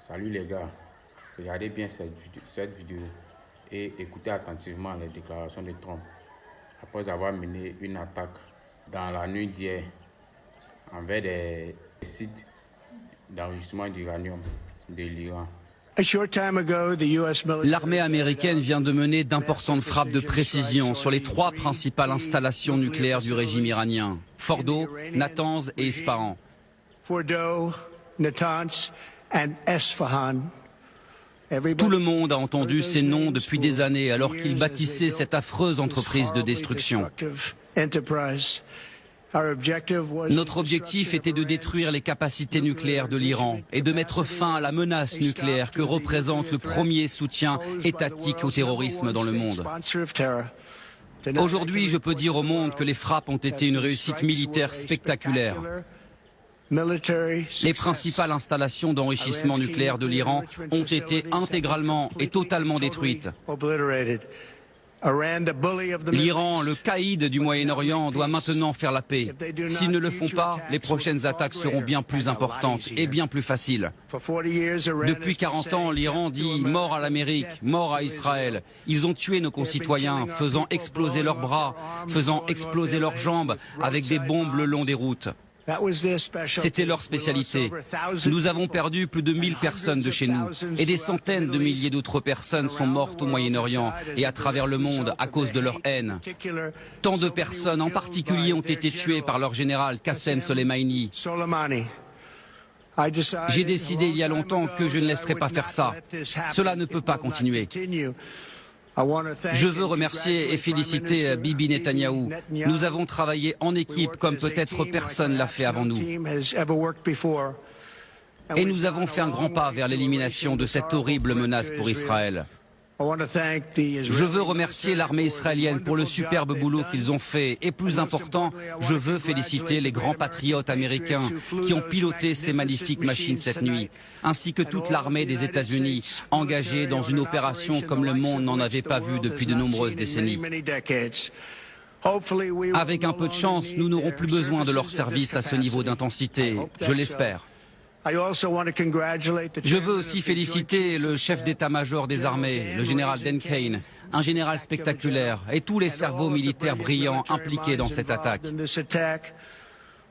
Salut les gars, regardez bien cette vidéo et écoutez attentivement les déclarations de Trump après avoir mené une attaque dans la nuit d'hier envers des sites d'enrichissement d'uranium de l'Iran. L'armée américaine vient de mener d'importantes frappes de précision sur les 3 principales installations nucléaires du régime iranien, Fordo, Natanz et Ispahan. Tout le monde a entendu ces noms depuis des années alors qu'ils bâtissaient cette affreuse entreprise de destruction. Notre objectif était de détruire les capacités nucléaires de l'Iran et de mettre fin à la menace nucléaire que représente le premier soutien étatique au terrorisme dans le monde. Aujourd'hui, je peux dire au monde que les frappes ont été une réussite militaire spectaculaire. Les principales installations d'enrichissement nucléaire de l'Iran ont été intégralement et totalement détruites. L'Iran, le caïd du Moyen-Orient, doit maintenant faire la paix. S'ils ne le font pas, les prochaines attaques seront bien plus importantes et bien plus faciles. Depuis 40 ans, l'Iran dit « mort à l'Amérique, mort à Israël ». Ils ont tué nos concitoyens, faisant exploser leurs bras, faisant exploser leurs jambes avec des bombes le long des routes. C'était leur spécialité. Nous avons perdu plus de 1000 personnes de chez nous et des centaines de milliers d'autres personnes sont mortes au Moyen-Orient et à travers le monde à cause de leur haine. Tant de personnes en particulier ont été tuées par leur général Qassem Soleimani. J'ai décidé il y a longtemps que je ne laisserai pas faire ça. Cela ne peut pas continuer. Je veux remercier et féliciter Bibi Netanyahou. Nous avons travaillé en équipe comme peut-être personne l'a fait avant nous. Et nous avons fait un grand pas vers l'élimination de cette horrible menace pour Israël. Je veux remercier l'armée israélienne pour le superbe boulot qu'ils ont fait et plus important, je veux féliciter les grands patriotes américains qui ont piloté ces magnifiques machines cette nuit, ainsi que toute l'armée des États-Unis engagée dans une opération comme le monde n'en avait pas vu depuis de nombreuses décennies. Avec un peu de chance, nous n'aurons plus besoin de leur service à ce niveau d'intensité, je l'espère. Je veux aussi féliciter le chef d'état-major des armées, le général Dan Kane, un général spectaculaire, et tous les cerveaux militaires brillants impliqués dans cette attaque.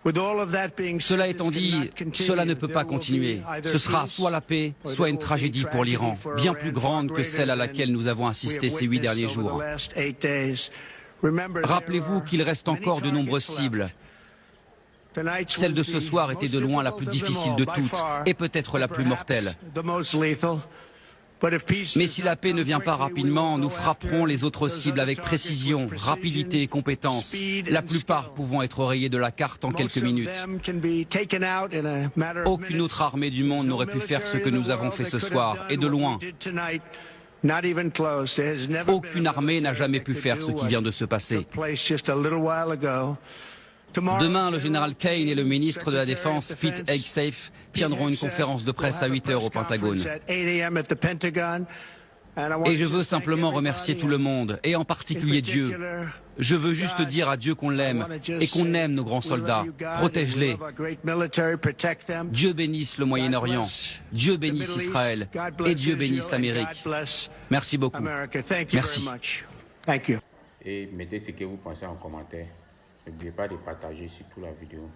Cela étant dit, cela ne peut pas continuer. Ce sera soit la paix, soit une tragédie pour l'Iran, bien plus grande que celle à laquelle nous avons assisté ces 8 derniers jours. Rappelez-vous qu'il reste encore de nombreuses cibles. Celle de ce soir était de loin la plus difficile de toutes et peut-être la plus mortelle. Mais si la paix ne vient pas rapidement, nous frapperons les autres cibles avec précision, rapidité et compétence, la plupart pouvant être rayées de la carte en quelques minutes. Aucune autre armée du monde n'aurait pu faire ce que nous avons fait ce soir, et de loin. Aucune armée n'a jamais pu faire ce qui vient de se passer. Demain, le général Kane et le ministre de la Défense, Pete Hegseth, tiendront une conférence de presse à 8 h au Pentagone. Et je veux simplement remercier tout le monde, et en particulier Dieu. Je veux juste dire à Dieu qu'on l'aime, et qu'on aime nos grands soldats. Protège-les. Dieu bénisse le Moyen-Orient, Dieu bénisse Israël, et Dieu bénisse l'Amérique. Merci beaucoup. Merci. Et mettez ce que vous pensez en commentaire. N'oubliez pas de partager surtout la vidéo.